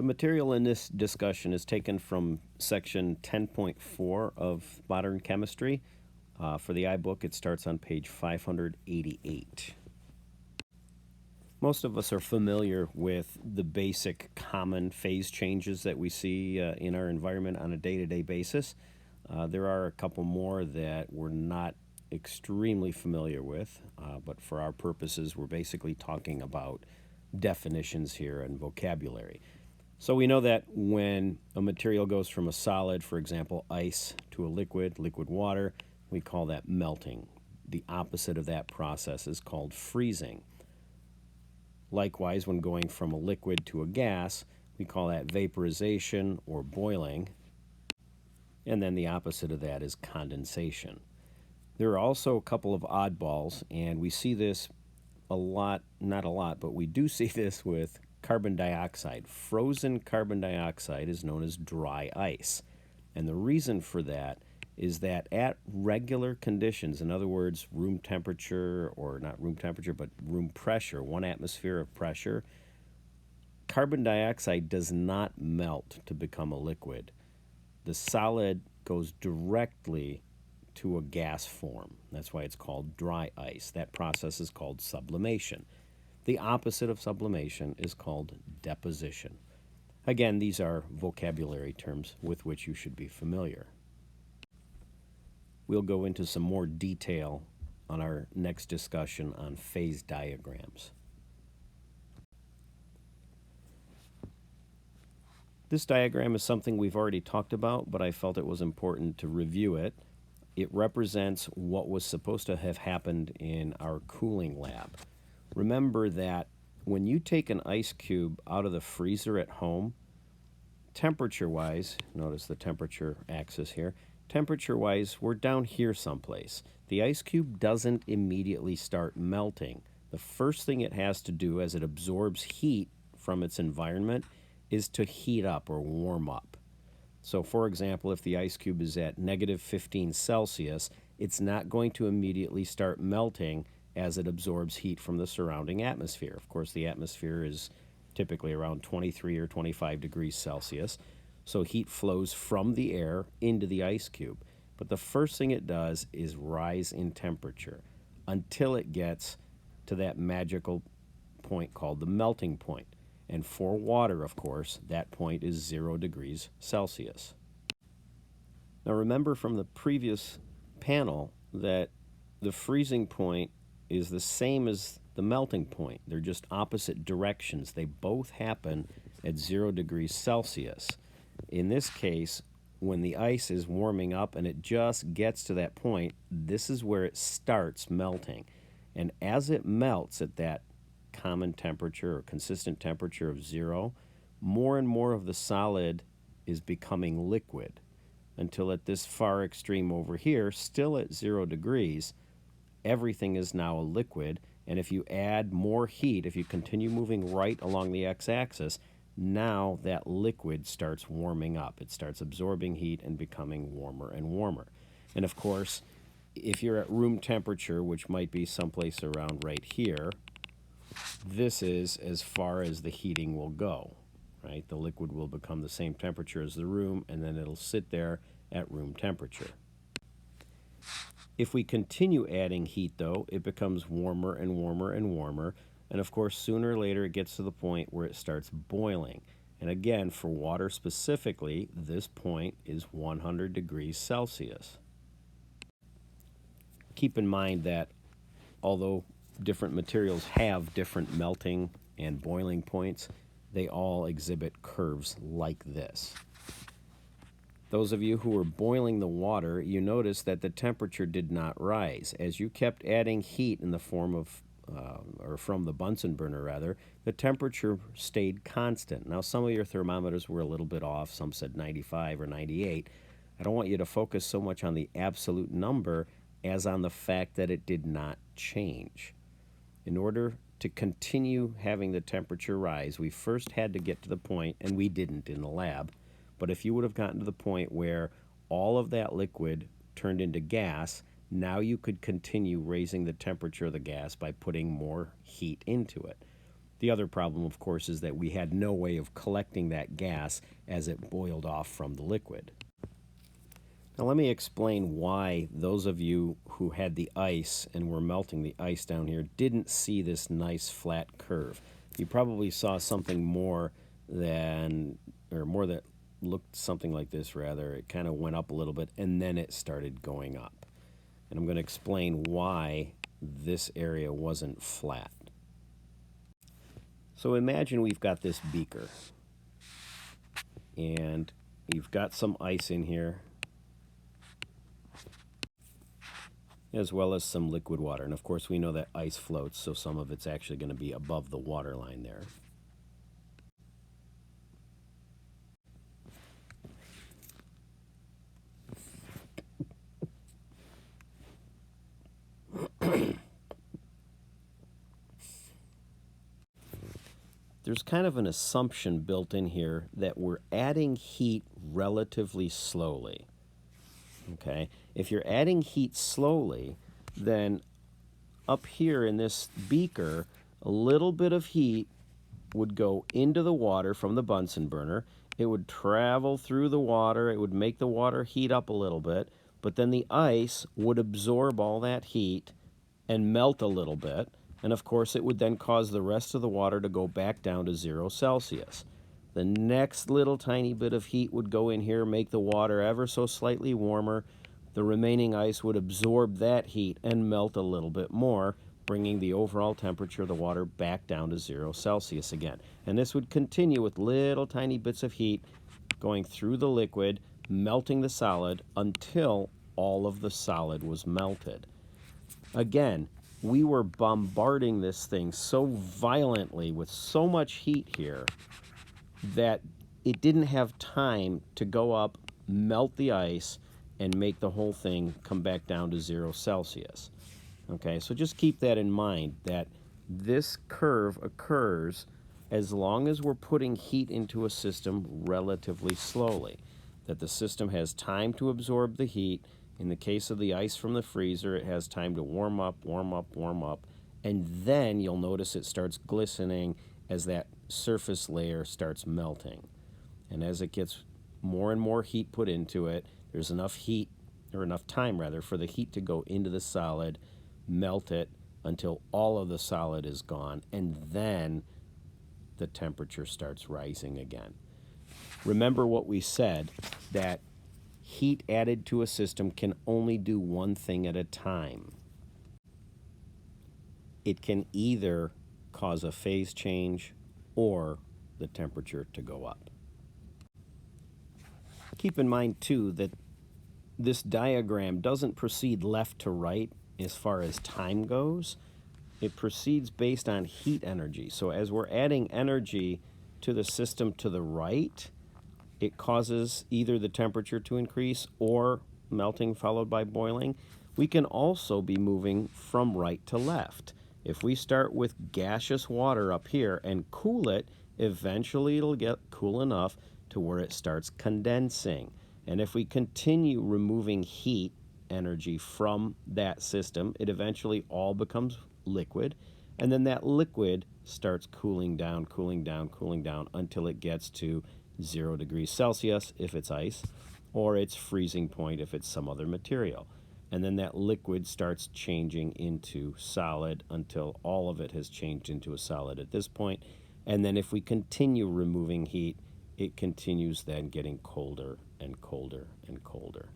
The material in this discussion is taken from section 10.4 of Modern Chemistry. For the iBook, it starts on page 588. Most of us are familiar with the basic common phase changes that we see in our environment on a day-to-day basis. There are a couple more that we're not extremely familiar with, but for our purposes, we're basically talking about definitions here and vocabulary. So we know that when a material goes from a solid, for example, ice, to a liquid water, we call that melting. The opposite of that process is called freezing. Likewise, when going from a liquid to a gas, we call that vaporization or boiling. And then the opposite of that is condensation. There are also a couple of oddballs, and we see this a lot, not a lot, but we do see this with carbon dioxide. Frozen carbon dioxide is known as dry ice. And the reason for that is that at regular conditions, in other words, room temperature, or not room temperature, but room pressure, 1 atmosphere of pressure, carbon dioxide does not melt to become a liquid. The solid goes directly to a gas form. That's why it's called dry ice. That process is called sublimation. The opposite of sublimation is called deposition. Again, these are vocabulary terms with which you should be familiar. We'll go into some more detail on our next discussion on phase diagrams. This diagram is something we've already talked about, but I felt it was important to review it. It represents what was supposed to have happened in our cooling lab. Remember that when you take an ice cube out of the freezer at home, temperature-wise, notice the temperature axis here, temperature-wise, we're down here someplace. The ice cube doesn't immediately start melting. The first thing it has to do as it absorbs heat from its environment is to heat up or warm up. So for example, if the ice cube is at negative 15 Celsius, it's not going to immediately start melting as it absorbs heat from the surrounding atmosphere. Of course, the atmosphere is typically around 23 or 25 degrees Celsius, so heat flows from the air into the ice cube. But the first thing it does is rise in temperature until it gets to that magical point called the melting point. And for water, of course, that point is 0 degrees Celsius. Now remember from the previous panel that the freezing point is the same as the melting point. They're just opposite directions. They both happen at 0 degrees Celsius. In this case, when the ice is warming up and it just gets to that point, this is where it starts melting. And as it melts at that common temperature or consistent temperature of 0, more and more of the solid is becoming liquid until at this far extreme over here, still at 0 degrees, everything is now a liquid. And if you add more heat, if you continue moving right along the x-axis, now that liquid starts warming up. It starts absorbing heat and becoming warmer and warmer. And of course, if you're at room temperature, which might be someplace around right here, this is as far as the heating will go, right? The liquid will become the same temperature as the room, and then it'll sit there at room temperature. If we continue adding heat, though, it becomes warmer and warmer and warmer, and of course, sooner or later, it gets to the point where it starts boiling. And again, for water specifically, this point is 100 degrees Celsius. Keep in mind that although different materials have different melting and boiling points, they all exhibit curves like this. Those of you who were boiling the water, you notice that the temperature did not rise. As you kept adding heat in the form of or from the Bunsen burner rather, the temperature stayed constant. Now some of your thermometers were a little bit off, some said 95 or 98. I don't want you to focus so much on the absolute number as on the fact that it did not change. In order to continue having the temperature rise, we first had to get to the point, and we didn't in the lab, but if you would have gotten to the point where all of that liquid turned into gas, now you could continue raising the temperature of the gas by putting more heat into it. The other problem, of course, is that we had no way of collecting that gas as it boiled off from the liquid. Now let me explain why those of you who had the ice and were melting the ice down here didn't see this nice flat curve. You probably saw something more that looked something like this rather. It kind of went up a little bit and then it started going up. And I'm going to explain why this area wasn't flat. So imagine we've got this beaker and you've got some ice in here as well as some liquid water. And of course we know that ice floats, so some of it's actually going to be above the water line there. There's kind of an assumption built in here that we're adding heat relatively slowly. Okay, if you're adding heat slowly, then up here in this beaker, a little bit of heat would go into the water from the Bunsen burner. It would travel through the water. It would make the water heat up a little bit, but then the ice would absorb all that heat and melt a little bit. And of course, it would then cause the rest of the water to go back down to 0 Celsius. The next little tiny bit of heat would go in here, make the water ever so slightly warmer. The remaining ice would absorb that heat and melt a little bit more, bringing the overall temperature of the water back down to 0 Celsius again. And this would continue with little tiny bits of heat going through the liquid, melting the solid until all of the solid was melted. Again, we were bombarding this thing so violently with so much heat here that it didn't have time to go up, melt the ice, and make the whole thing come back down to 0 Celsius. Okay, so just keep that in mind, that this curve occurs as long as we're putting heat into a system relatively slowly, that the system has time to absorb the heat. In the case of the ice from the freezer, it has time to warm up, and then you'll notice it starts glistening as that surface layer starts melting. And as it gets more and more heat put into it, there's enough heat, or enough time rather, for the heat to go into the solid, melt it until all of the solid is gone, and then the temperature starts rising again. Remember what we said, that heat added to a system can only do one thing at a time. It can either cause a phase change or the temperature to go up. Keep in mind too that this diagram doesn't proceed left to right as far as time goes. It proceeds based on heat energy. So as we're adding energy to the system to the right, it causes either the temperature to increase or melting followed by boiling. We can also be moving from right to left. If we start with gaseous water up here and cool it, eventually it'll get cool enough to where it starts condensing. And if we continue removing heat energy from that system, it eventually all becomes liquid. And then that liquid starts cooling down until it gets to 0 degrees Celsius if it's ice, or its freezing point if it's some other material. And then that liquid starts changing into solid until all of it has changed into a solid at this point. And then if we continue removing heat, it continues then getting colder and colder and colder.